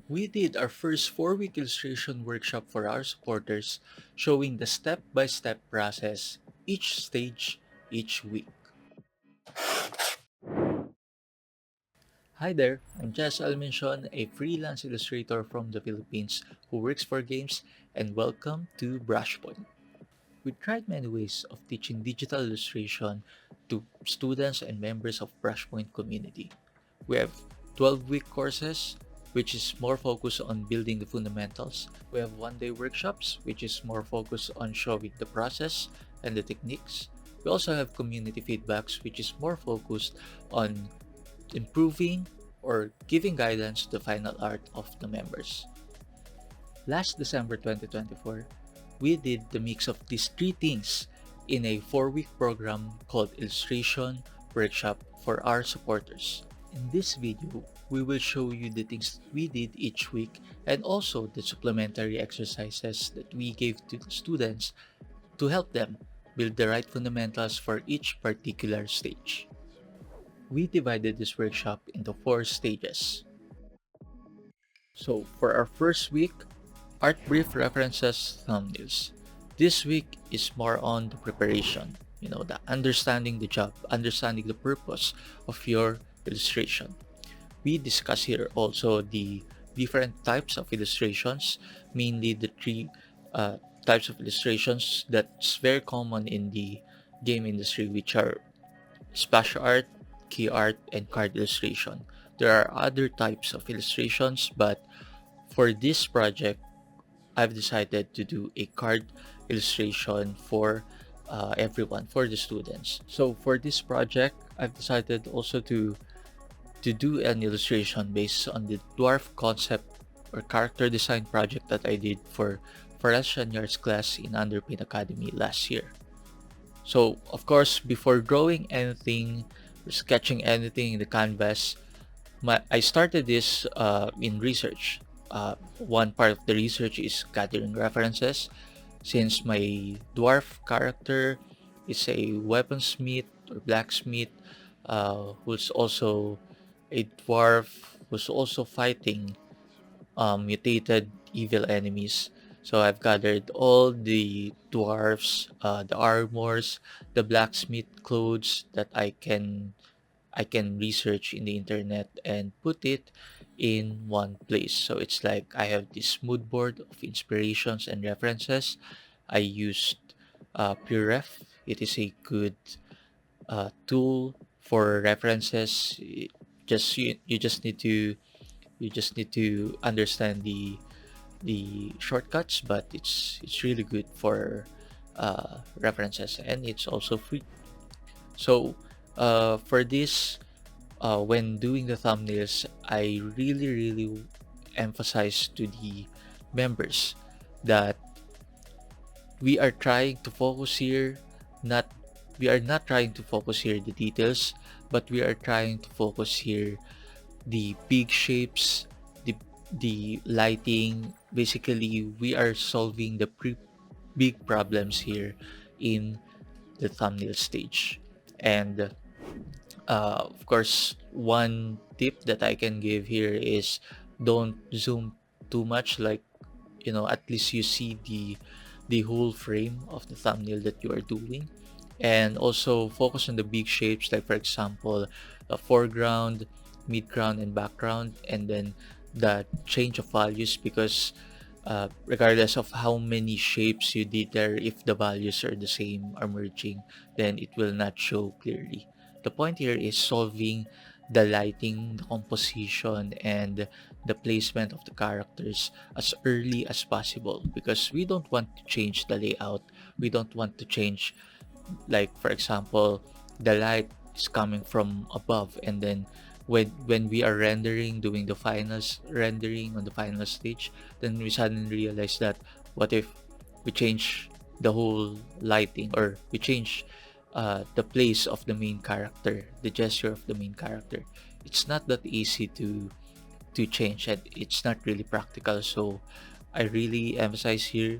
We did our first 4-week illustration workshop for our supporters, showing the step-by-step process, each stage, each week. Hi there, I'm Jess Almension, a freelance illustrator from the Philippines who works for games, and welcome to Brushpoint. We tried many ways of teaching digital illustration to students and members of Brushpoint community. We have 12-week courses, which is more focused on building the fundamentals. We have one-day workshops, which is more focused on showing the process and the techniques. We also have community feedbacks, which is more focused on improving or giving guidance to the final art of the members. Last December 2024, we did the mix of these three things in a 4-week program called Illustration Workshop for our supporters. In this video, we will show you the things we did each week and also the supplementary exercises that we gave to the students to help them build the right fundamentals for each particular stage. We divided this workshop into 4 stages. So for our first week, art brief references thumbnails. This week is more on the preparation, the understanding the job, understanding the purpose of your illustration. We discuss here also the different types of illustrations, mainly the three types of illustrations that's very common in the game industry, which are splash art, key art, and card illustration. There are other types of illustrations, but for this project, I've decided to do a card illustration for everyone, for the students. So for this project, I've decided also to do an illustration based on the dwarf concept or character design project that I did for Faraz Shanyar's class in Underpain Academy last year. So of course, before drawing anything or sketching anything in the canvas, I started this in research. One part of the research is gathering references, since my dwarf character is a weaponsmith or blacksmith who's also a dwarf who's also fighting mutated evil enemies. So I've gathered all the dwarfs, the armors, the blacksmith clothes that I can research in the internet and put it in one place. So it's like I have this mood board of inspirations and references. I used PureRef. It is a good tool for references. You just need to understand the shortcuts, but it's really good for references, and it's also free. So for this, when doing the thumbnails, I really emphasize to the members that we are trying to focus here, not we are not trying to focus here the details, but we are trying to focus here the big shapes, the lighting. Basically, we are solving the big problems here in the thumbnail stage. And of course, one tip that I can give here is don't zoom too much. Like, at least you see the whole frame of the thumbnail that you are doing, and also focus on the big shapes, like for example, the foreground, midground, and background, and then the change of values, because regardless of how many shapes you did there, if the values are the same, are merging, then it will not show clearly. The point here is solving the lighting, the composition, and the placement of the characters as early as possible, because we don't want to change the layout. We don't want to change, like for example, the light is coming from above, and then when we are rendering, doing the finals rendering on the final stage, then we suddenly realize that what if we change the whole lighting, or we change the place of the main character, the gesture of the main character. It's not that easy to change, and it's not really practical. So I really emphasize here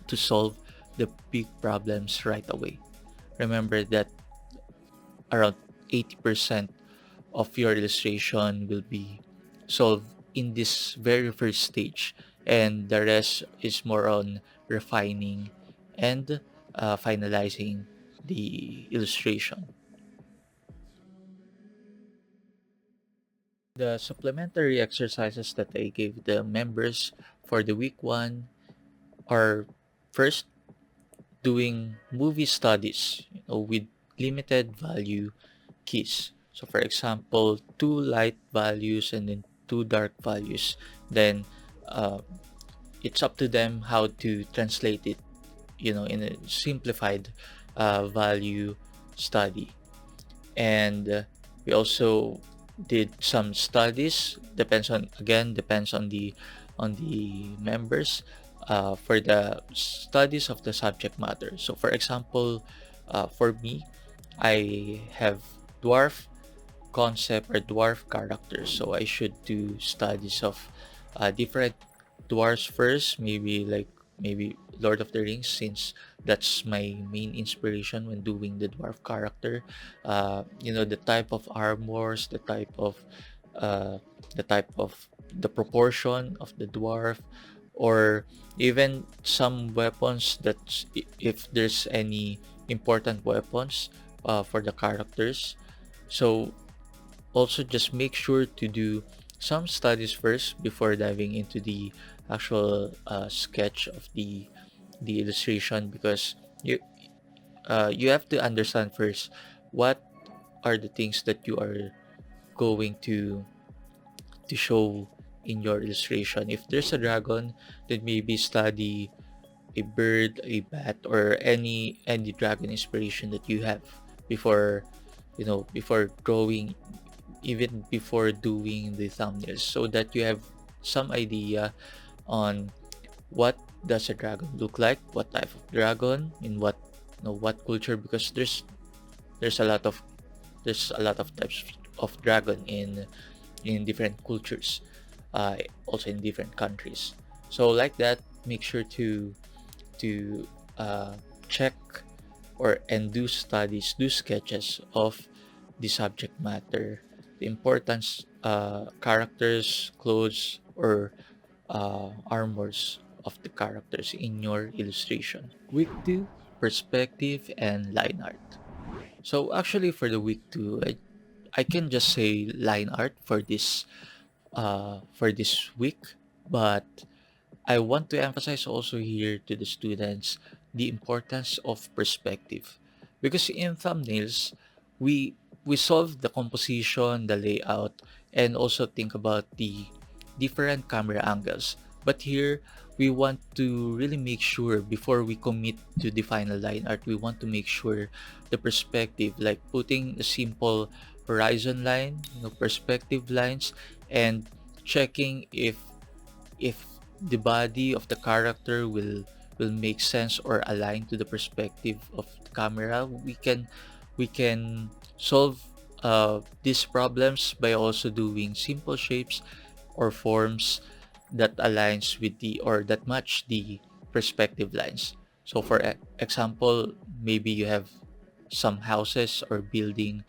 to solve the big problems right away. Remember that around 80% of your illustration will be solved in this very first stage, and the rest is more on refining and finalizing the illustration. The supplementary exercises that I gave the members for the week one are first doing movie studies, with limited value keys. So, for example, two light values and then two dark values. Then uh, it's up to them how to translate it, in a simplified value study. And we also did some studies. Depends on the members, for the studies of the subject matter. So, for example, for me, I have dwarf concept or dwarf characters. So I should do studies of different dwarfs first, maybe Lord of the Rings, since that's my main inspiration when doing the dwarf character. The type of armors, uh, the proportion of the dwarf, or even some weapons, if there's any important weapons for the characters. So also just make sure to do some studies first before diving into the actual sketch of the illustration, because you have to understand first what are the things that you are going to show in your illustration. If there's a dragon, then maybe study a bird, a bat, or any dragon inspiration that you have before before drawing, even before doing the thumbnails, so that you have some idea on what does a dragon look like, what type of dragon, in what culture, because there's a lot of types of dragon in different cultures, also in different countries. So like that, make sure to check and do sketches of the subject matter, the importance, characters, clothes, or armors of the characters in your illustration. Week 2, perspective and line art. So actually for the week 2, I can just say line art for this week, but I want to emphasize also here to the students the importance of perspective, because in thumbnails we we solve the composition, the layout, and also think about the different camera angles. But here we want to really make sure before we commit to the final line art, we want to make sure the perspective, like putting a simple horizon line, perspective lines, and checking if the body of the character will make sense or align to the perspective of the camera. We can solve these problems by also doing simple shapes or forms that aligns with the or that match the perspective lines. So for example, maybe you have some houses or building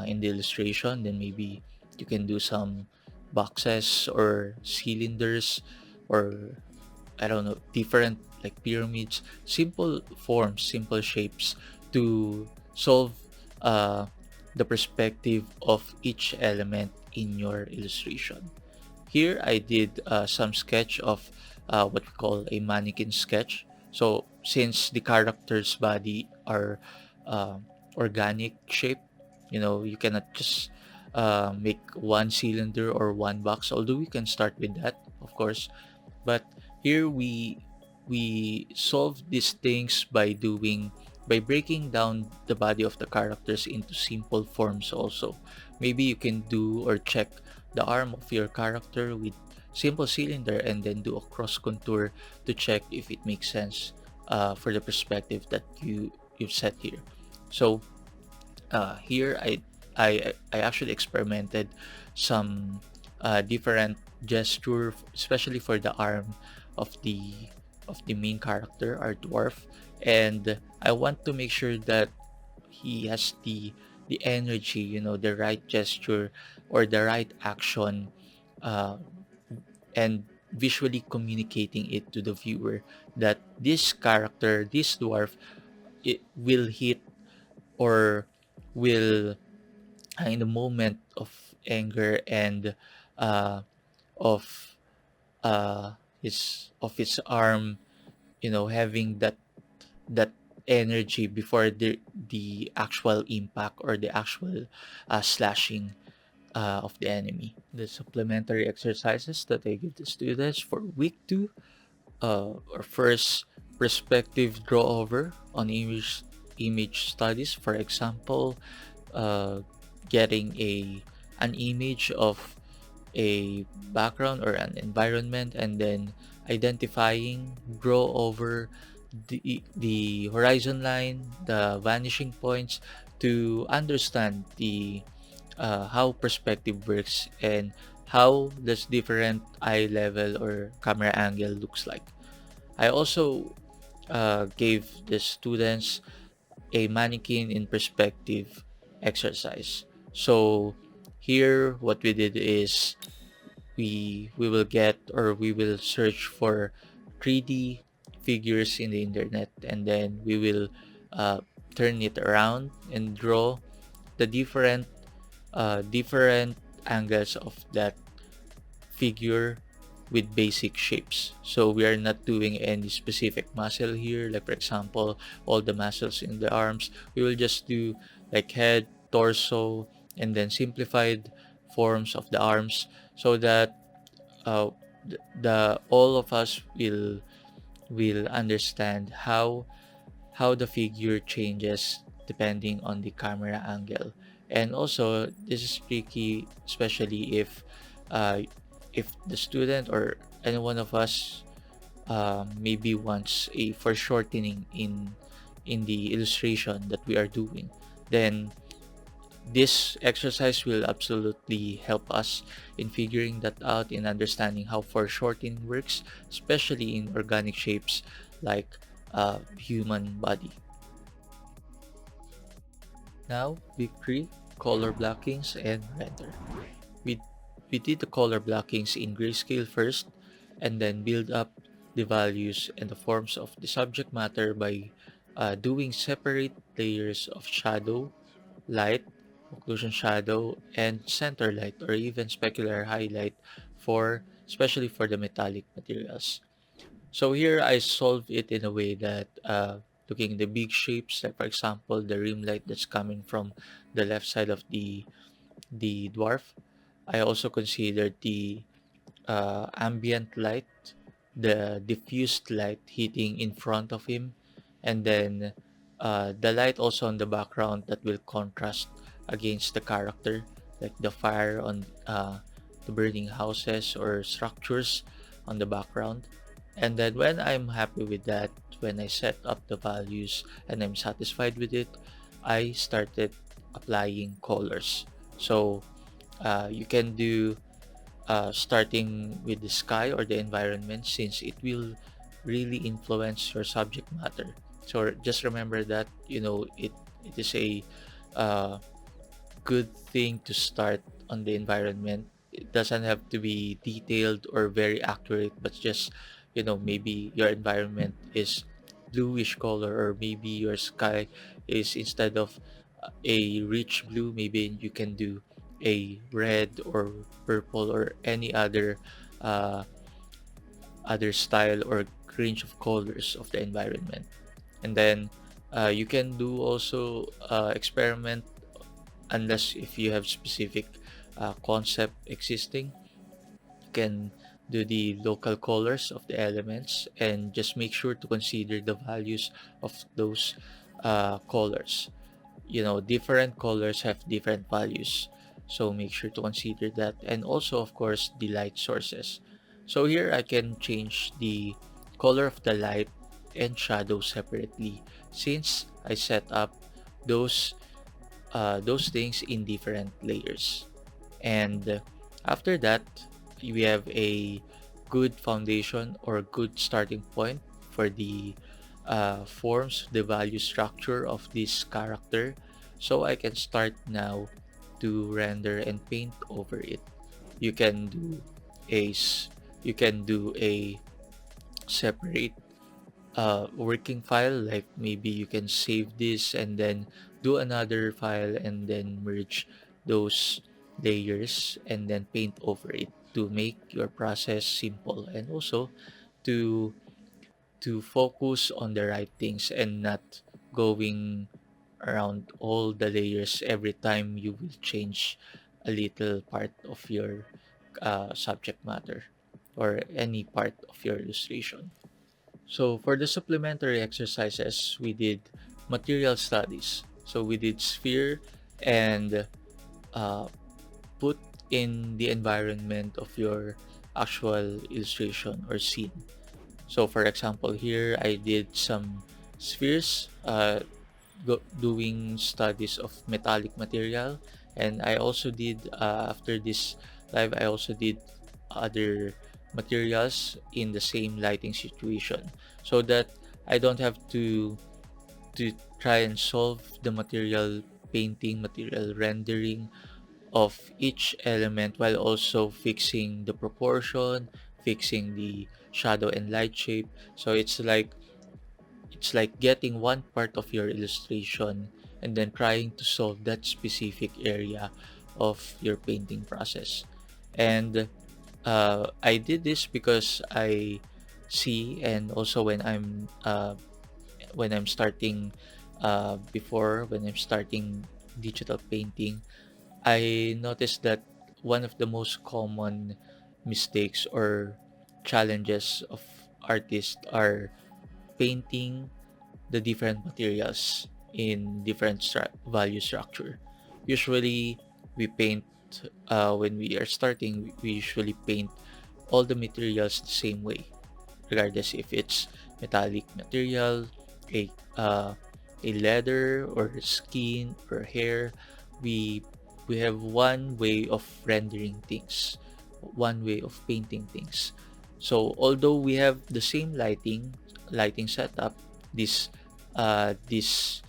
in the illustration, then maybe you can do some boxes or cylinders, or I don't know, different like pyramids, simple forms, simple shapes to solve uh, the perspective of each element in your illustration. Here I did some sketch of what we call a mannequin sketch. So since the character's body are organic shape, you cannot just make one cylinder or one box, although we can start with that, of course. But here we solve these things by breaking down the body of the characters into simple forms also. Maybe you can do or check the arm of your character with simple cylinder, and then do a cross contour to check if it makes sense for the perspective that you've set here. So here I actually experimented some different gesture, especially for the arm of the main character, our dwarf, and I want to make sure that he has the energy, the right gesture or the right action, uh, and visually communicating it to the viewer that this character, this dwarf, it will hit or will in the moment of anger and uh, of his arm, having that energy before the actual impact or the actual slashing of the enemy. The supplementary exercises that I give the students for week 2 or first, perspective draw over on image studies. For example, uh, getting an image of a background or an environment, and then identifying, draw over the horizon line, the vanishing points, to understand the how perspective works and how this different eye level or camera angle looks like. I also gave the students a mannequin in perspective exercise. So here what we did is we will get, or we will search for 3D figures in the internet, and then we will uh, turn it around and draw the different angles of that figure with basic shapes. So we are not doing any specific muscle here, like for example all the muscles in the arms. We will just do like head, torso, and then simplified forms of the arms, so that uh, the all of us will understand how the figure changes depending on the camera angle. And also this is tricky, especially uh, if the student or any one of us maybe wants a foreshortening in the illustration that we are doing. Then this exercise will absolutely help us in figuring that out, in understanding how foreshortening works, especially in organic shapes like human body. Now, week 3, color blockings and render. We, we did the color blockings in grayscale first, and then build up the values and the forms of the subject matter by doing separate layers of shadow, light, occlusion shadow, and center light, or even specular highlight, for especially for the metallic materials. So here I solve it in a way that looking at the big shapes, like for example the rim light that's coming from the left side of the dwarf. I also considered the ambient light, the diffused light hitting in front of him, and then the light also on the background that will contrast against the character, like the fire on the burning houses or structures on the background. And then when I'm happy with that, when I set up the values and I'm satisfied with it, I started applying colors. So you can do starting with the sky or the environment, since it will really influence your subject matter. So just remember that it is a uh, good thing to start on the environment. It doesn't have to be detailed or very accurate, but just maybe your environment is bluish color, or maybe your sky is, instead of a rich blue, maybe you can do a red or purple or any other style or range of colors of the environment. And then you can do also experiment, unless if you have specific concept existing. You can do the local colors of the elements, and just make sure to consider the values of those colors. Different colors have different values, so make sure to consider that. And also, of course, the light sources. So here I can change the color of the light and shadow separately, since I set up those those things in different layers. And after that, we have a good foundation or good starting point for the forms, the value structure of this character. So I can start now to render and paint over it. You can do a You can do a separate working file, like maybe you can save this and then do another file and then merge those layers and then paint over it to make your process simple, and also to focus on the right things and not going around all the layers every time you will change a little part of your subject matter or any part of your illustration. So for the supplementary exercises, we did material studies. So we did sphere and uh, put in the environment of your actual illustration or scene. So for example, here I did some spheres, doing studies of metallic material, and I also did after this live, I also did other materials in the same lighting situation, so that I don't have to try and solve the material painting, material rendering of each element while also fixing the proportion, fixing the shadow and light shape. So it's like getting one part of your illustration and then trying to solve that specific area of your painting process. And I did this because I see, and also when I'm starting before when I'm starting digital painting, I noticed that one of the most common mistakes or challenges of artists are painting the different materials in different value structure. Usually, we paint when we are starting. We usually paint all the materials the same way, regardless if it's metallic material, a uh, a leather or skin or hair. We we have one way of rendering things, one way of painting things. So although we have the same lighting setup, this uh, this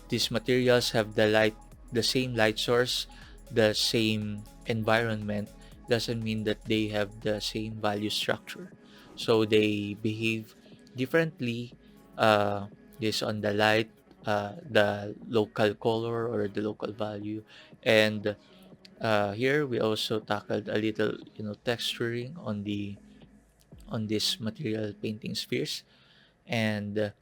these materials have the same light source, the same environment, doesn't mean that they have the same value structure. So they behave differently uh, based on the light, the local color or the local value. And here we also tackled a little, texturing on this material painting spheres. And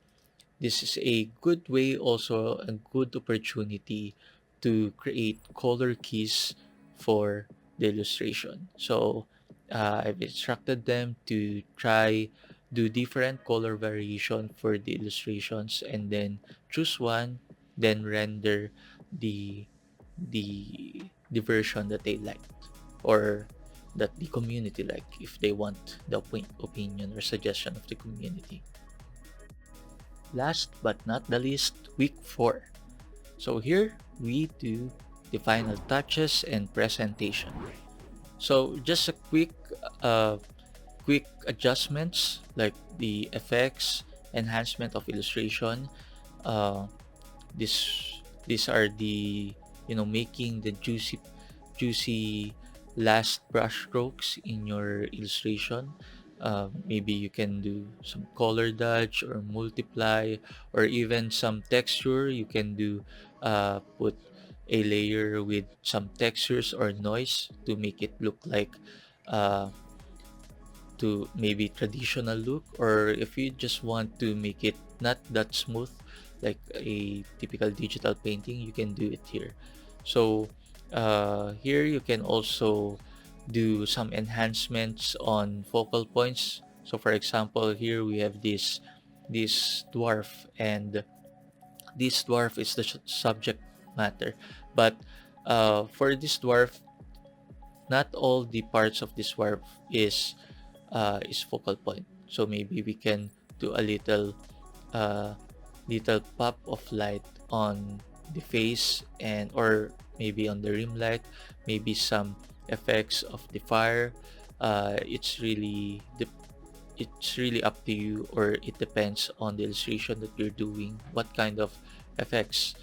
this is a good way, also a good opportunity to create color keys for the illustration. So I've instructed them to try do different color variation for the illustrations and then choose one, then render the the version that they liked or that the community like, if they want the opinion or suggestion of the community. Last but not the least, week 4. So here we do the final touches and presentation. So just a uh, quick adjustments like the effects, enhancement of illustration. Uh, this these are the, making the juicy last brush strokes in your illustration. Maybe you can do some color dodge or multiply, or even some texture. You can do put a layer with some textures or noise to make it look like uh, to maybe traditional look, or if you just want to make it not that smooth like a typical digital painting, you can do it here. So here you can also do some enhancements on focal points. So for example, here we have this dwarf, and this dwarf is the subject matter, but for this dwarf, not all the parts of this dwarf is focal point. So maybe we can do a uh, little pop of light on the face, and or maybe on the rim light, maybe some effects of the fire. It's really up to you, or it depends on the illustration that you're doing, what kind of effects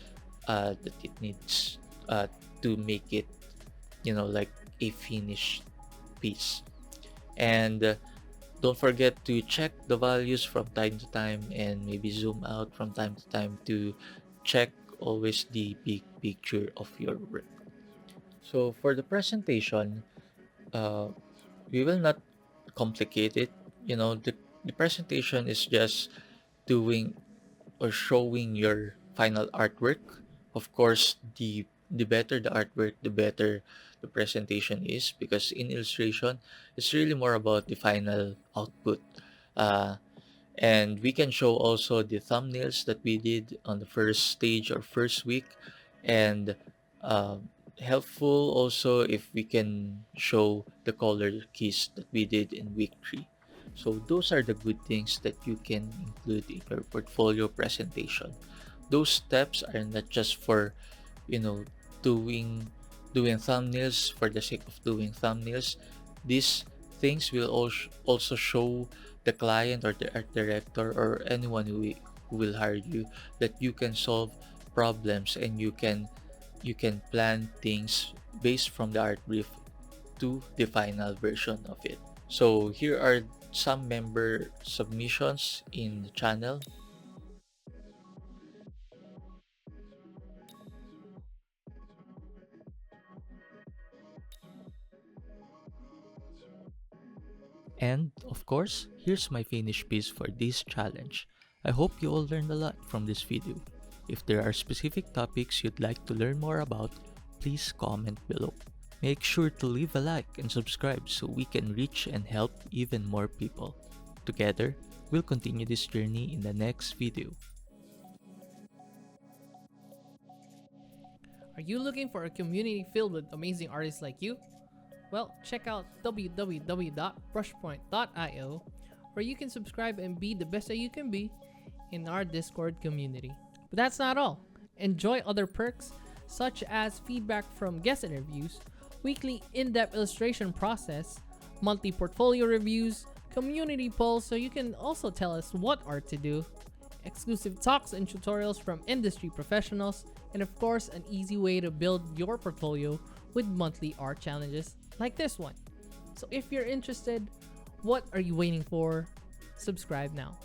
that it needs to make it, like a finished piece. And don't forget to check the values from time to time and maybe zoom out from time to time to check always the big picture of your work. So for the presentation, uh, we will not complicate it. The presentation is just doing or showing your final artwork. Of course, the better the artwork, the better the presentation is, because in illustration, it's really more about the final output. Uh, and we can show also the thumbnails that we did on the first stage or first week, and helpful also if we can show the color keys that we did in week 3. So those are the good things that you can include in your portfolio presentation. Those steps are not just for, you know doing doing thumbnails for the sake of doing thumbnails. These things will also show the client or the art director or anyone who will hire you that you can solve problems, and you can plan things based from the art brief to the final version of it. So here are some member submissions in the channel. And of course, here's my finished piece for this challenge. I hope you all learned a lot from this video. If there are specific topics you'd like to learn more about, please comment below. Make sure to leave a like and subscribe so we can reach and help even more people. Together, we'll continue this journey in the next video. Are you looking for a community filled with amazing artists like you? Well, check out www.brushpoint.io, where you can subscribe and be the best that you can be in our Discord community. But that's not all. Enjoy other perks such as feedback from guest interviews, weekly in-depth illustration process, monthly portfolio reviews, community polls so you can also tell us what art to do, exclusive talks and tutorials from industry professionals, and of course, an easy way to build your portfolio with monthly art challenges like this one. So if you're interested, what are you waiting for? Subscribe now.